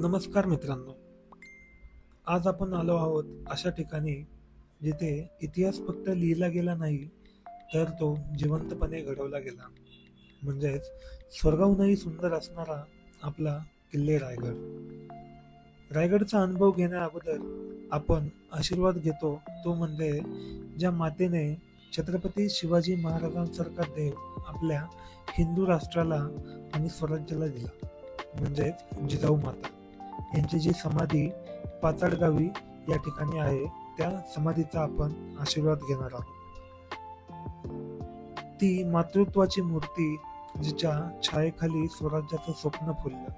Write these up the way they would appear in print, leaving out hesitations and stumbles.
नमस्कार मित्रांनो. आज आपण आलो आहोत अशा ठिकाणी जिथे इतिहास फक्त लिहिला गेला नाही, तर तो जिवंतपणे घडवला गेला. म्हणजेच स्वर्गाहूनही सुंदर असणारा आपला किल्ले रायगड. रायगडचा अनुभव घेण्या अगोदर आपण आशीर्वाद घेतो, तो म्हणजे ज्या मातेने छत्रपती शिवाजी महाराजांसारखा देव आपल्या हिंदू राष्ट्राला आणि स्वराज्याला दिला, म्हणजेच जिजाऊ माता. यांची जी समाधी पाचाडगावी या ठिकाणी आहे, त्या समाधीचा आपण आशीर्वाद घेणार आहोत. ती मातृत्वाची मूर्ती जिच्या छायेखाली स्वराज्याचं स्वप्न फुललं.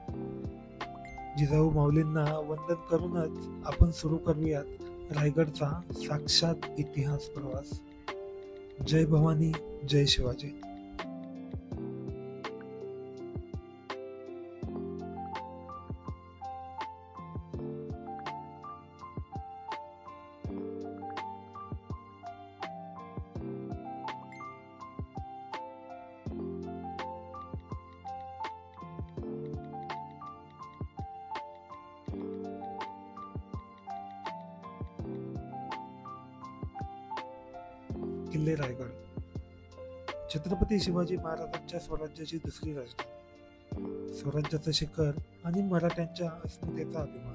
जिजाऊ माऊलींना वंदन करूनच आपण सुरू करूयात रायगडचा साक्षात इतिहास प्रवास. जय भवानी, जय शिवाजी. किल्ले रायगड छत्रपती शिवाजी महाराजांच्या स्वराज्याची दुसरी राजधानी, स्वराज्याचं शिखर आणि मराठ्यांच्या अस्मितेचा अभिमान.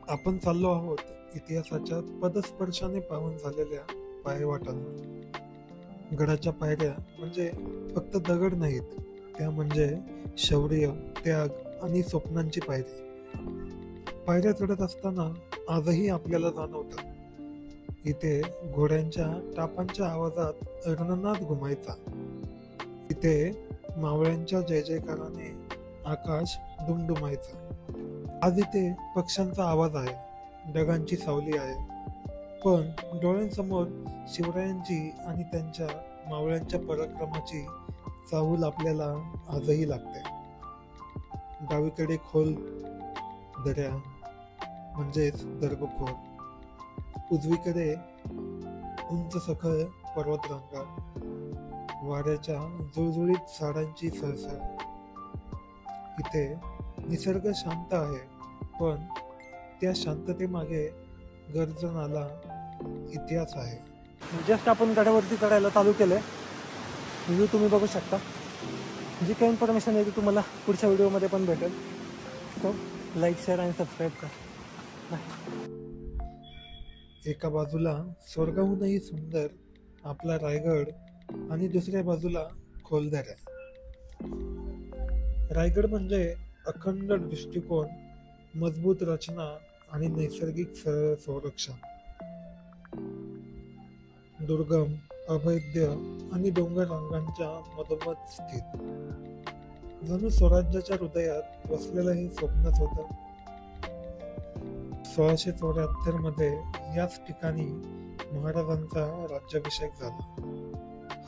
आपण चाललो आहोत इतिहासाच्या पदस्पर्शाने पावन झालेल्या पायवाटांवर. गडाच्या पायऱ्या म्हणजे फक्त दगड नाहीत, त्या म्हणजे शौर्य, त्याग आणि स्वप्नांची पायरी. पायऱ्या चढत असताना आजही आपल्याला जाणवतं, इथे घोड्यांच्या टापांच्या आवाजात रणनाद घुमायचा. इथे मावळ्यांच्या जय जयकाराने आकाश दुमदुमायचा. आज इथे पक्ष्यांचा आवाज आहे, ढगांची सावली आहे, पण डोळ्यांसमोर शिवरायांची आणि त्यांच्या मावळ्यांच्या पराक्रमाची चाहूल आपल्याला आजही लागते. डावीकडे खोल दऱ्या म्हणजेच दर्गखोर, उजवीकडे उंच सखल पर्वतरांगा, वाऱ्याच्या जुळजुळीत झाडांची सळसळ. इथे निसर्ग शांत आहे, पण त्या शांततेमागे गर्जनाला इतिहास आहे. जस्ट आपण गडावरती चढायला चालू केलंय. व्ह्यू तुम्ही बघू शकता. जी काही इन्फॉर्मेशन आहे ती तुम्हाला पुढच्या व्हिडिओमध्ये पण भेटेल. सो लाईक, शेअर आणि सबस्क्राईब करा. एका बाजूला स्वर्गाहूनही सुंदर आपला रायगड आणि दुसऱ्या बाजूला खोलदऱ्या. रायगड म्हणजे अखंड दृष्टिकोन, मजबूत रचना आणि नैसर्गिक संरक्षण. दुर्गम, अभेद्य आणि डोंगर रांगांच्या मधोमध स्थित, जणू स्वराज्याच्या हृदयात बसलेलं हे स्वप्नच होतं. 1674 मध्ये याच ठिकाणी महाराजांचा राज्याभिषेक झाला.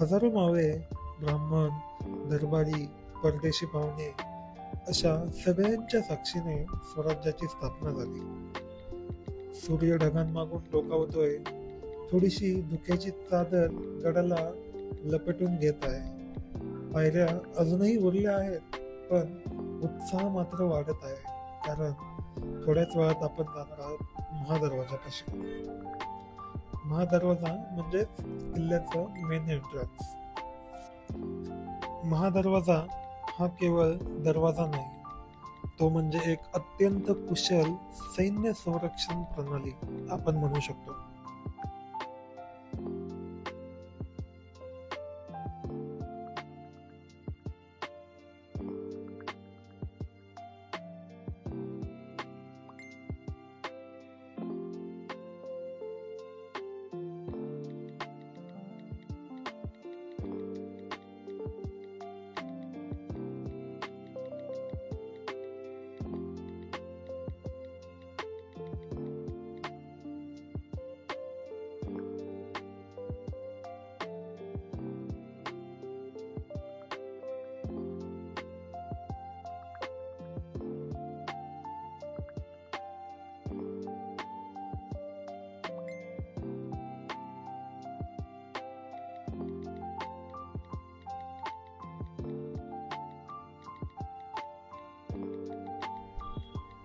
हजारो मावळे, ब्राह्मण, दरबारी, परदेशी पाहुणे अशा सगळ्यांच्या साक्षीने स्वराज्याची स्थापना झाली. सूर्य ढगांमागून डोकावतोय, थोडीशी धुक्याची चादर गडाला लपेटून घेत आहे. पायऱ्या अजूनही उरल्या आहेत, पण उत्साह मात्र वाढत आहे, कारण थोड्याच वेळात आपण जाणार आहोत महादरवाजापाशी. महादरवाजा म्हणजे किल्ल्याचं मेन एंट्रन्स. महादरवाजा हा केवळ दरवाजा नाही, तो म्हणजे एक अत्यंत कुशल सैन्य संरक्षण प्रणाली आपण म्हणू शकतो.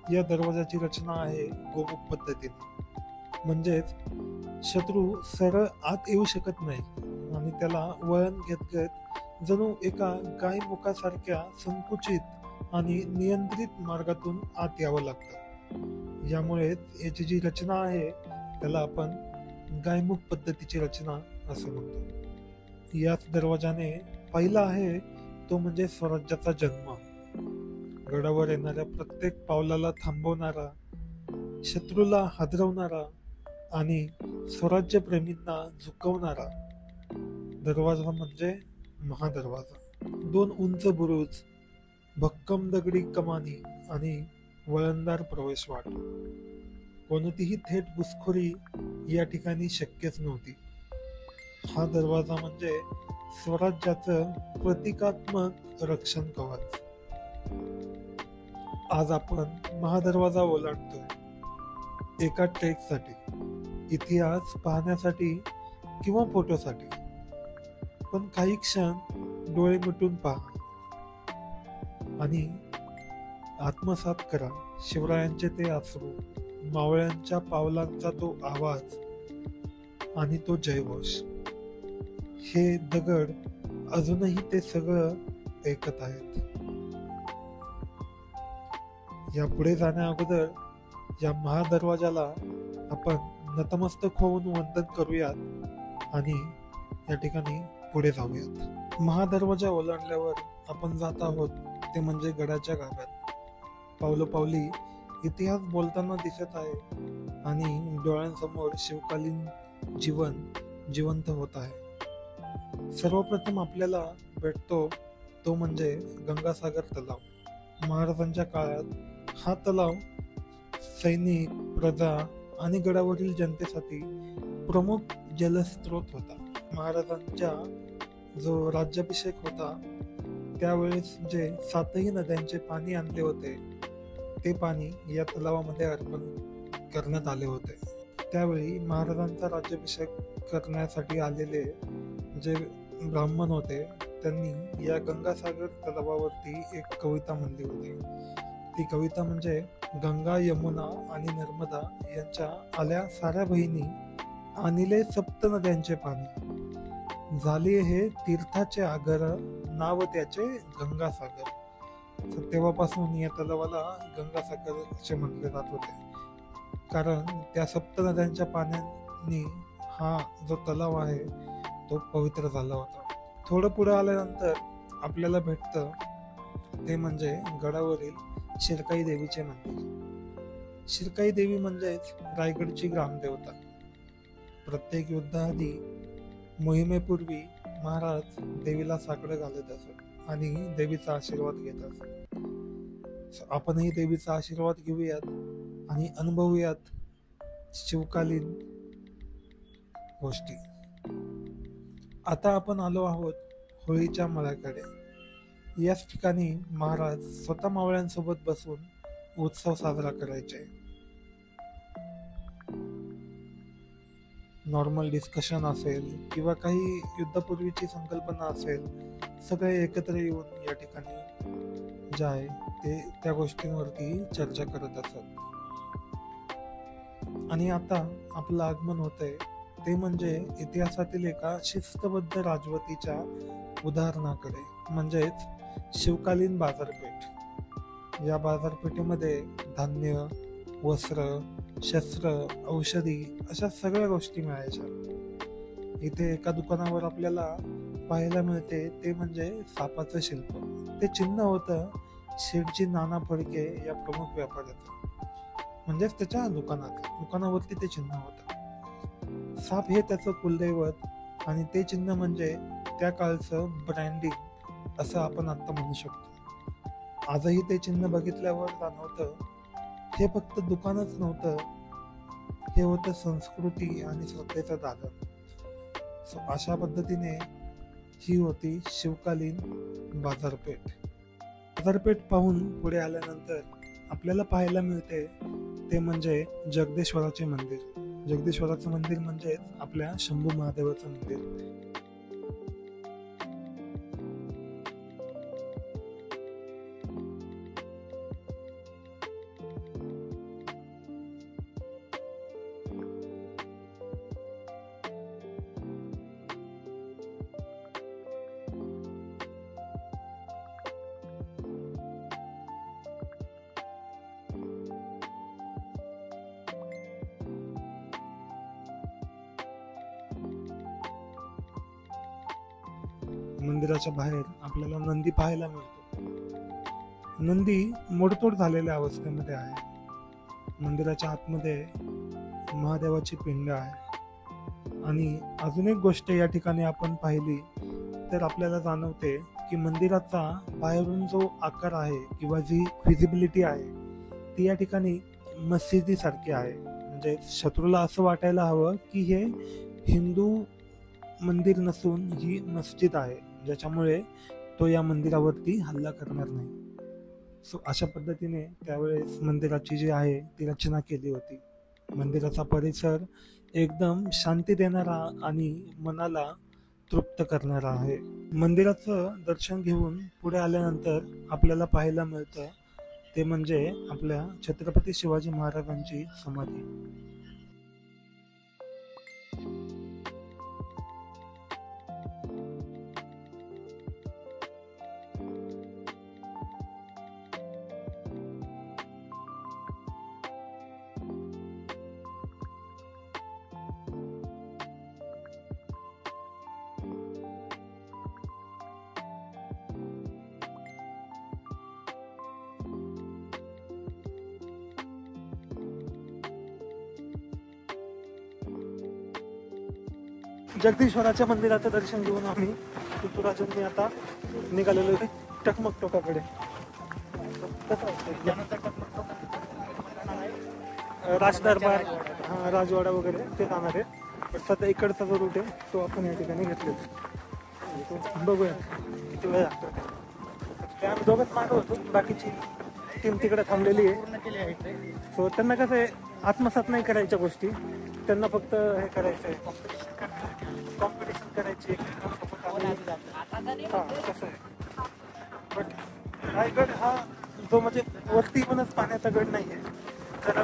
या दरवाजाची रचना आहे गोमुख पद्धतीने, म्हणजेच शत्रू सरळ आत येऊ शकत नाही आणि त्याला वळण घेत घेत जणू एका गायमुखासारख्या संकुचित आणि नियंत्रित मार्गातून आत यावं लागतं. यामुळे याची जी रचना आहे त्याला आपण गायमुख पद्धतीची रचना असं म्हणतो. याच दरवाजाने पहिला आहे तो म्हणजे स्वराज्याचा जन्म. गडावर येणाऱ्या प्रत्येक पावलाला थांबवणारा, शत्रूला हादरवणारा आणि स्वराज्य प्रेमींना झुकवणारा दरवाजा म्हणजे महादरवाजा. 2 उंच बुरुज, भक्कम दगडी कमानी आणि वळणदार प्रवेशवाट. कोणतीही थेट घुसखोरी या ठिकाणी शक्यच नव्हती. हा दरवाजा म्हणजे स्वराज्याचं प्रतिकात्मक रक्षण कवच. आज आपण महादरवाजा ओलांडतोय एका ट्रेकसाठी, इतिहास पाहण्यासाठी किंवा फोटोसाठी. पण काही क्षण डोळे मिटून पहा आणि आत्मसात करा शिवरायांचे ते अश्रू, मावळ्यांच्या पावलांचा तो आवाज आणि तो जयघोष. हे दगड अजूनही ते सगळं ऐकत आहेत. या पुढे जाण्या अगोदर या महादरवाजाला आपण नतमस्तक होऊन वंदन करूयात आणि या ठिकाणी पुढे जाऊयात. महादरवाजा ओलांडल्यावर आपण जात आहोत ते म्हणजे गडाच्या गाभ्यात. पावलोपावली इतिहास बोलताना दिसत आहे आणि डोळ्यांसमोर शिवकालीन जीवन जिवंत होत आहे. सर्वप्रथम आपल्याला भेटतो तो म्हणजे गंगासागर तलाव. महाराजांच्या काळात हा तलाव सैनिक, प्रजा आणि गडावरील जनतेसाठी प्रमुख जलस्रोत होता. महाराजांच्या जो राज्याभिषेक होता त्यावेळेस जे 7ही नद्यांचे पाणी आणले होते ते पाणी या तलावामध्ये अर्पण करण्यात आले होते. त्यावेळी महाराजांचा राज्याभिषेक करण्यासाठी आलेले जे ब्राह्मण होते त्यांनी या गंगासागर तलावावरती एक कविता म्हणली होती. ती कविता म्हणजे गंगा, यमुना आणि नर्मदा यांच्या आल्या साऱ्या बहिणी, आणिले सप्त नद्यांचे पाणी, झाले हे तीर्थाचे आगर, नाव त्याचे गंगासागर. तर तेव्हापासून या तलावाला गंगासागर असे म्हटले जात होते, कारण त्या सप्त नद्यांच्या पाण्याने हा जो तलाव आहे तो पवित्र झाला होता. थोडं पुढे आल्यानंतर आपल्याला भेटतं ते म्हणजे गडावरील शिरकाई देवीचे मंदिर. शिरकाई देवी म्हणजेच रायगडची ग्रामदेवता. प्रत्येक युद्धाआधी, मोहिमेपूर्वी महाराज देवीला साकडं घालत असत आणि देवीचा आशीर्वाद घेत असत. आपणही देवीचा आशीर्वाद घेऊयात आणि अनुभवूयात शिवकालीन गोष्टी. आता आपण आलो आहोत होळीच्या मळ्याकडे. याच ठिकाणी महाराज स्वतः मावळ्यांसोबत बसून उत्सव साजरा करायचे. नॉर्मल डिस्कशन असेल किंवा काही युद्धापूर्वीची संकल्पना असेल, सगळे एकत्र येऊन या ठिकाणी जे आहे ते त्या गोष्टींवरती चर्चा करत असत. आणि आता आपलं आगमन होतंय ते म्हणजे इतिहासातील एका शिस्तबद्ध राजवटीच्या उदाहरणाकडे, म्हणजेच शिवकालीन बाजारपेठ. या बाजारपेठेमध्ये धान्य, वस्त्र, शस्त्र, औषधी अशा सगळ्या गोष्टी मिळायच्या. इथे एका दुकानावर आपल्याला पाहायला मिळते ते म्हणजे सापाचं शिल्प. ते चिन्ह होतं शेठजी नाना फडके या प्रमुख व्यापाऱ्याचं, म्हणजेच त्याच्या दुकानावरती ते चिन्ह होतं. साप हे त्याचं कुलदैवत आणि ते चिन्ह म्हणजे त्या काळचं ब्रँडिंग असं आपण आता म्हणू शकतो. आजही ते चिन्ह बघितल्यावर जाणवतं हे फक्त दुकानच नव्हतं, हे होतं संस्कृती आणि श्रद्धेचं दालन. अशा पद्धतीने ही होती शिवकालीन बाजारपेठ. बाजारपेठ पाहून पुढे आल्यानंतर आपल्याला पाहायला मिळते ते म्हणजे जगदेश्वराचे मंदिर. जगदेश्वराचं मंदिर म्हणजे आपल्या शंभू महादेवाचं मंदिर. मंदिराच्या बाहेर आपल्याला नंदी पाहायला मिळतो. नंदी मोडतोड झालेल्या अवस्थेमध्ये आहे. मंदिराच्या आतमध्ये महादेवाची पिंड आहे. आणि अजून एक गोष्ट या ठिकाणी आपण पाहिली तर आपल्याला जाणवते की मंदिराचा बाहेरून जो आकार आहे किंवा जी व्हिजिबिलिटी आहे ती या ठिकाणी मस्जिदी सारखी आहे. म्हणजे शत्रूला असं वाटायला हवं की हे हिंदू मंदिर नसून ही मस्जिद आहे, ज्याच्यामुळे तो या मंदिरावरती हल्ला करणार नाही. सो अशा पद्धतीने त्यावेळेस मंदिराची जी आहे ती रचना केली होती. मंदिराचा परिसर एकदम शांती देणारा आणि मनाला तृप्त करणारा आहे. मंदिराचं दर्शन घेऊन पुढे आल्यानंतर आपल्याला पाहायला मिळतं ते म्हणजे आपल्या छत्रपती शिवाजी महाराजांची समाधी. जगदीश्वराच्या मंदिराचं दर्शन घेऊन आम्ही ऋतुराजांनी आता निघालेलो आहे टकमक टोकाकडे. राजदरबार, राजवाडा वगैरे ते जाणार आहे. पण सध्या इकडचा जो रूट आहे तो आपण या ठिकाणी घेतलेला. बघूया किती वेळ लागतो ते. आम्ही दोघंच मागं होतो, बाकीची टीम तिकडे थांबलेली आहे. सो त्यांना कसं आहे आत्मसात नाही करायच्या गोष्टी, त्यांना फक्त हे करायचं आहे कॉम्पिटिशन करायची. कसं आहे बट रायगड हा जो म्हणजे वरती म्हणूनच पाण्याचा गड नाही आहे, तर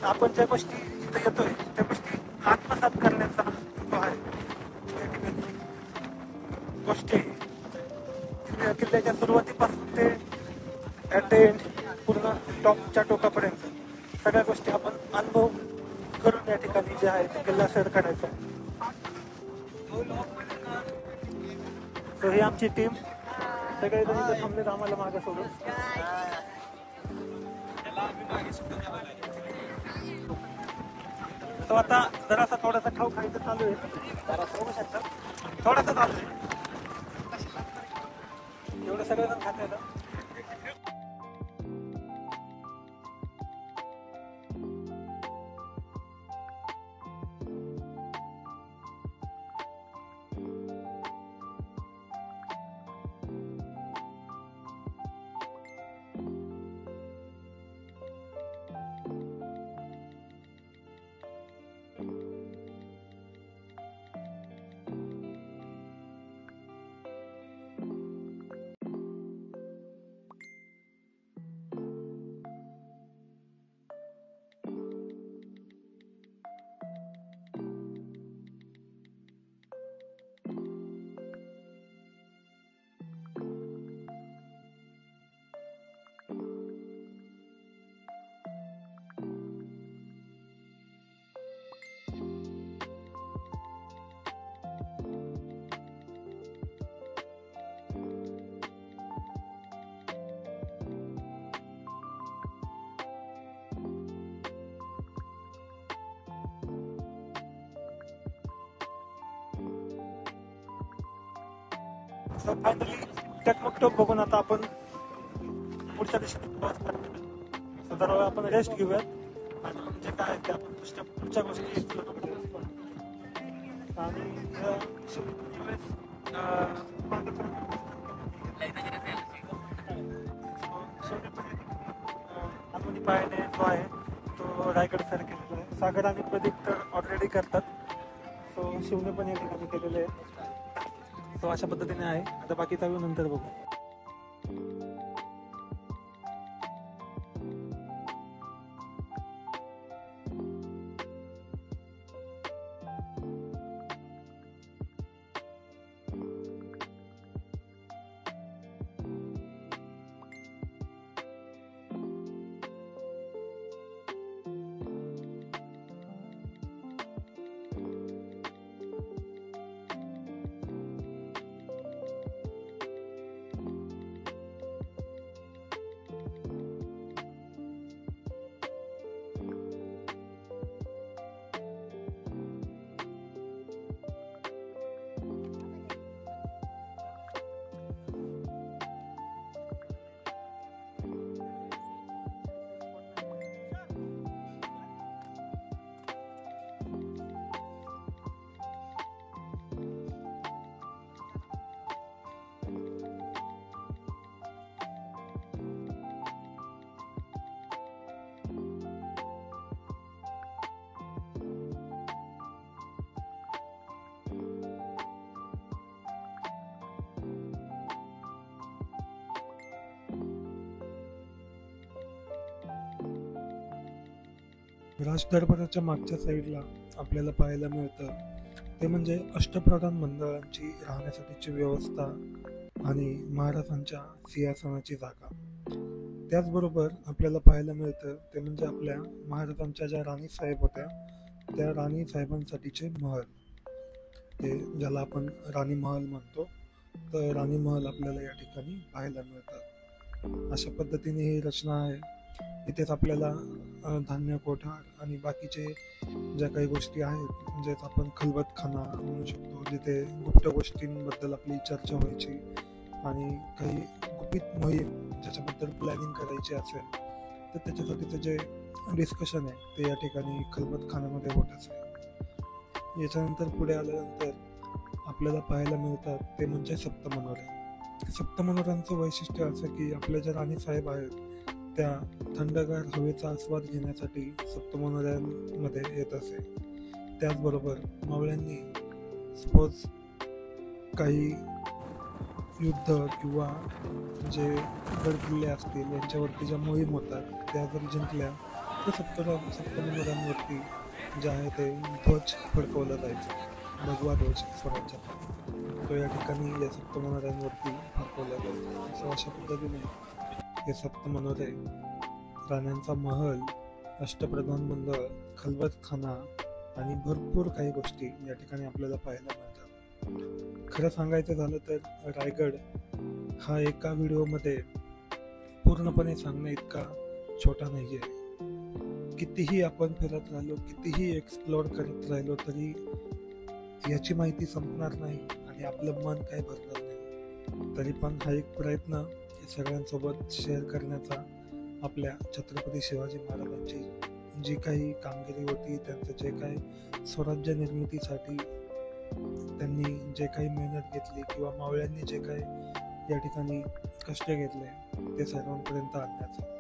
आपण ज्या गोष्टी इथं येतोय त्या गोष्टी आत्मसात करण्याचा जो आहे गोष्टी किल्ल्याच्या सुरुवातीपासून ते अटेंड पूर्ण टॉपच्या टोकापर्यंत सगळ्या गोष्टी आपण अनुभव करून या ठिकाणी जे आहे ते किल्ला सर करायचा. ही आमची टीम सगळे जण इथं थांबलेत आम्हाला मागे सोडून. तो आता जरासा थोडासा खाऊ खायचं चालू आहे, थोडासा चालू आहे, एवढं सगळेजण खात आहेत. फायनली टकमक टोक बघून आता आपण पुढच्या दिशेने जरा आपण रेस्ट घेऊयात आणि जे काय आहे ते आपण पुढच्या गोष्टी पायाने जो आहे तो रायगड सर केलेला आहे. सागर आणि प्रदीप तर ऑलरेडी करतात, सो शिवने पण या ठिकाणी केलेले आहे. तो अशा पद्धतीने आहे. आता बाकीचा व्ह्यू नंतर बघू. राजदरबाराच्या मागच्या साईडला आपल्याला पाहायला मिळतं ते म्हणजे अष्टप्रधान मंडळांची राहण्यासाठीची व्यवस्था आणि महाराजांच्या सिंहासनाची जागा. त्याचबरोबर आपल्याला पाहायला मिळतं ते म्हणजे आपल्या महाराजांच्या ज्या राणी साहेब होत्या त्या राणी साहेबांसाठीचे महल, ते ज्याला आपण राणी महल म्हणतो, तर राणी महल आपल्याला या ठिकाणी पाहायला मिळतात. अशा पद्धतीने ही रचना आहे. इथेच आपल्याला धान्य कोठार आणि बाकीचे ज्या काही गोष्टी आहेत म्हणजेच आपण खलबतखाना म्हणू शकतो, जिथे गुप्त गोष्टींबद्दल आपली चर्चा व्हायची आणि काही गुपित मोहीम ज्याच्याबद्दल प्लॅनिंग करायची असेल तर त्याच्यासाठीचं जे डिस्कशन आहे ते या ठिकाणी खलबतखान्यामध्ये होत असे. याच्यानंतर पुढे आल्यानंतर आपल्याला पाहायला मिळतात ते म्हणजे सप्तमनोरे. सप्तमनोऱ्यांचं वैशिष्ट्य असं की आपल्या ज्या राणी साहेब आहेत त्या थंडगार हवेचा आस्वाद घेण्यासाठी सप्तमनोऱ्यांमध्ये येत असे. त्याचबरोबर मावळ्यांनी सपोज काही युद्ध किंवा जे गड किल्ले असतील यांच्यावरती ज्या मोहीम होतात त्या जर जिंकल्या तर सप्तमनोऱ्यांवरती जे आहे ते ध्वज फडकवला जायचा, भगवा ध्वज स्वराज्याचा, तो या ठिकाणी या सप्तमनोऱ्यांवरती फडकवला जायचा. अशा पद्धतीने हे सप्तमनोरे राण्यांचा महल, अष्टप्रधान मंडळ, खलबतखाना आणि भरपूर काही गोष्टी या ठिकाणी आपल्याला पाहायला मिळतात. खरं सांगायचं झालं तर रायगड हा एका व्हिडिओमध्ये पूर्णपणे सांगण्या इतका छोटा नाही आहे. कितीही आपण फिरत राहिलो, कितीही एक्सप्लोअर करत राहिलो तरी याची माहिती संपणार नाही आणि आपलं मन काही भरणार नाही. तरी पण हा एक प्रयत्न सगळ्यांसोबत शेअर करण्याचा, आपल्या छत्रपती शिवाजी महाराजांची जी काही कामगिरी होती, त्यांचं जे काही स्वराज्य निर्मितीसाठी त्यांनी जे काही मेहनत घेतली किंवा मावळ्यांनी जे काही या ठिकाणी कष्ट घेतले ते सर्वांपर्यंत आणण्याचं.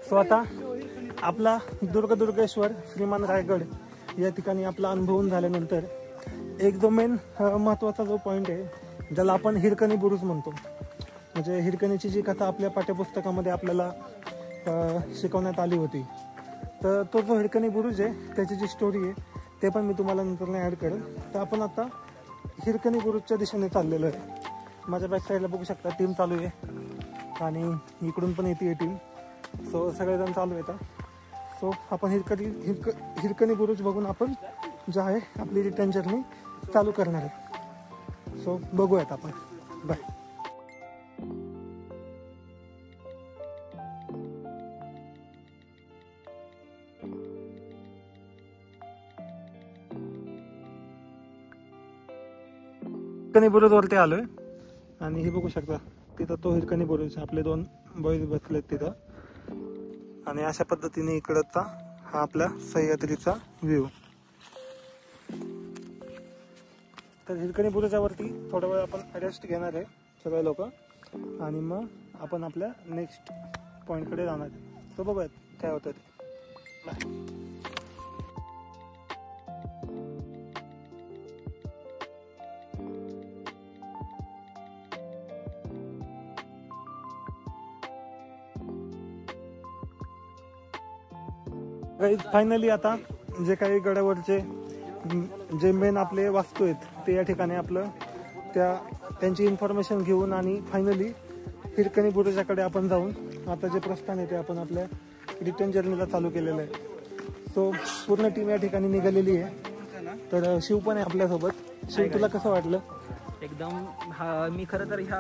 सो आता आपला दुर्गेश्वर श्रीमान रायगड या ठिकाणी आपला अनुभवून झाल्यानंतर एक जो मेन महत्त्वाचा जो पॉईंट आहे ज्याला आपण हिरकणी बुरुज म्हणतो, म्हणजे हिरकणीची जी कथा आपल्या पाठ्यपुस्तकामध्ये आपल्याला शिकवण्यात आली होती तर तो जो हिरकणी बुरुज आहे त्याची जी स्टोरी आहे ते पण मी तुम्हाला नंतर ॲड करेल. तर आपण आता हिरकणी बुरुजच्या दिशेने चाललेलो आहे. माझ्या बॅक साईडला बघू शकता टीम चालू आहे आणि इकडून पण येते टीम. सो सगळेजण चालू येतात. सो आपण हिरकणी बुरुज बघून आपण जे आहे आपली रिटर्न जर्नी चालू करणार आहे. सो बघूयात आपण. बाय. हिरकणी बुरुजवरती आलोय आणि हे बघू शकता तिथं तो हिरकणी बुरुज, आपले 2 बॉईज बसलेत तिथं. आणि अशा पद्धतीने इकडचा हा आपला सह्याद्रीचा व्ह्यू. तर हिरकणी बुरुजावरती थोडा वेळ आपण रेस्ट घेणार आहे सगळे लोक आणि मग आपण आपल्या नेक्स्ट पॉईंटकडे जाणार आहे. सो बघूयात काय होतं ते. बाय. फायनली आता जे काही गडावरचे जे मेन आपले वास्तू आहेत ते या ठिकाणी आपलं त्यांची इन्फॉर्मेशन घेऊन आणि फायनली हिरकणी बुरुजाकडे आपण जाऊन आता जे प्रस्थान आहे ते आपण आपल्या रिटर्न जर्नीला चालू केलेलं आहे. सो पूर्ण टीम या ठिकाणी निघालेली आहे. तर शिव पण आहे आपल्यासोबत. शिव, तुला कसं वाटलं? एकदम मी खरं तर ह्या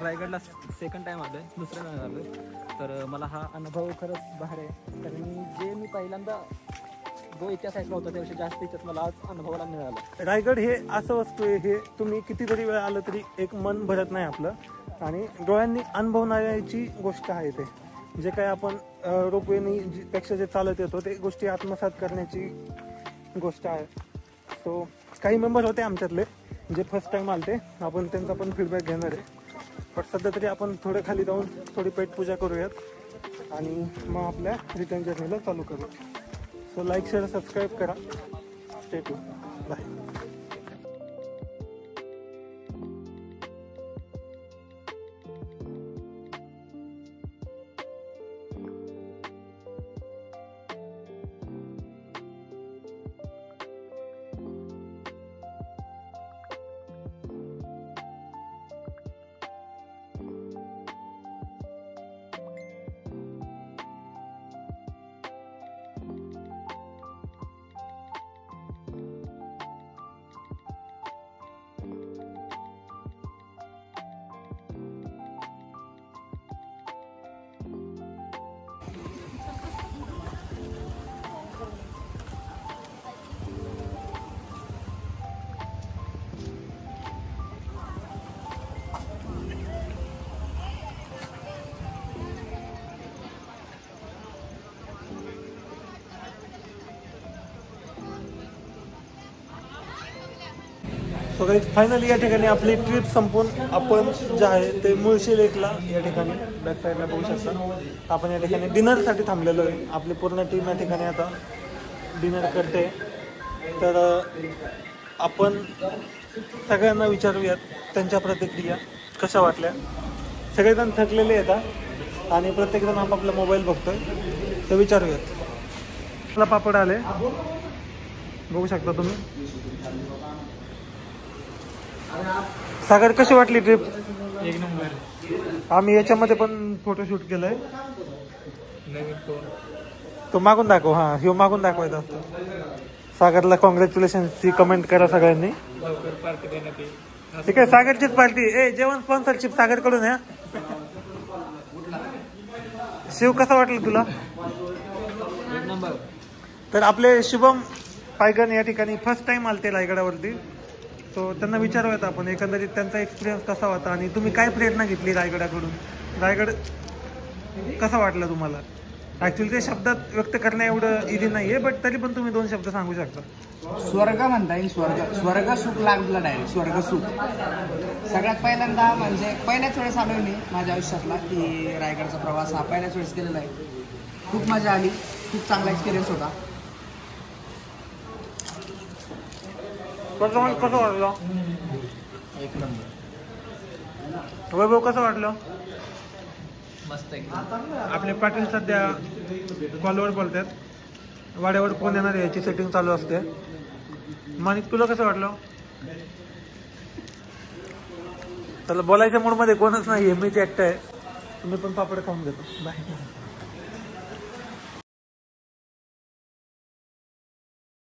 रायगडला सेकंड टाइम आलोय, दुसऱ्या टाइम आलोय. तर मला हा अनुभव खरंच बाहेर आहे. कारण जे मी पहिल्यांदा जो इतिहास ऐकला होता त्याविषयी जास्त इतिहास मला आज अनुभवाला मिळाला. रायगड हे असं वस्तू आहे, हे तुम्ही कितीतरी वेळ आलं तरी एक मन भरत नाही आपलं. आणि डोळ्यांनी अनुभवण्याची गोष्ट आहे. ते जे काही आपण रोपवेनी पेक्षा जे चालत येतो ते गोष्टी आत्मसात करण्याची गोष्ट आहे. सो काही मेंबर होते आमच्यातले जे फर्स्ट टाइम आलते, आपण त्यांचा पण फीडबॅक घेणार आहे. पण सध्या तरी आपण थोडे खाली जाऊन थोडी पेटपूजा करूयात आणि मग आपल्या रिटर्न जर्नीला चालू करू. सो लाईक, शेअर, सबस्क्राईब करा. Stay tune. Bye. So guys finally या ठिकाणी आपली ट्रिप संपून आपण जे आहे ते मुळशी लेकला या ठिकाणी बॅक साईडला बघू शकता. आपण या ठिकाणी डिनरसाठी थांबलेलो आहे. आपली पूर्ण टीम या ठिकाणी आता डिनर करते. तर आपण सगळ्यांना विचारूयात त्यांच्या प्रतिक्रिया कशा वाटल्या. सगळेजण थकलेले येतात आणि प्रत्येकजण आपापला मोबाईल बघतोय. तर विचारूयात. आपला पापड आले बघू शकता तुम्ही. सागर, कशी वाटली ट्रिप? एक नंबर. आम्ही याच्यामध्ये पण फोटोशूट केलंय. तो मागून दाखव. हा, ह्यो मागून दाखवायचा असतो. सागरला कॉंग्रॅच्युलेशनची कमेंट करा सगळ्यांनी. ठीक आहे, सागरचीच पार्टी. जेवण स्पॉन्सरशिप सागर कडून आहे. शिव, कसं वाटलं तुला? एक नंबर. तर आपले शुभम पायगन या ठिकाणी फर्स्ट टाइम आलते रायगडावरती. सो त्यांना विचारूयात आपण एकंदरीत त्यांचा एक्सपिरियन्स कसा होता आणि तुम्ही काय प्रेरणा घेतली रायगडाकडून. रायगड कसा वाटला तुम्हाला? ऍक्च्युअली ते शब्दात व्यक्त करणं एवढं इझी नाहीये, बट तरी पण तुम्ही 2 शब्द सांगू शकता. स्वर्ग म्हणता येईल. स्वर्ग सुख लागलं डायरेक्ट. स्वर्ग सुख सगळ्यात पहिल्यांदा म्हणजे पहिल्याच वेळेस आलोय मी माझ्या आयुष्यातला की रायगडचा प्रवास हा पहिल्याच वेळेस केलेला आहे. खूप मजा आली. खूप चांगला एक्सपिरियन्स होता. कसं वाटलं? एक नंबर. वैभव, कसं वाटलं? मस्त. आपले पाटील सध्या कॉलवर बोलतात. वाड्यावर कोण येणार याची सेटिंग चालू असते. माणिक तुला कसं वाटलं? त्याला बोलायच्या मूडमध्ये कोणच नाही, मीच एकटं आहे. तुम्ही पण पापड खाऊन घेतो. बाय.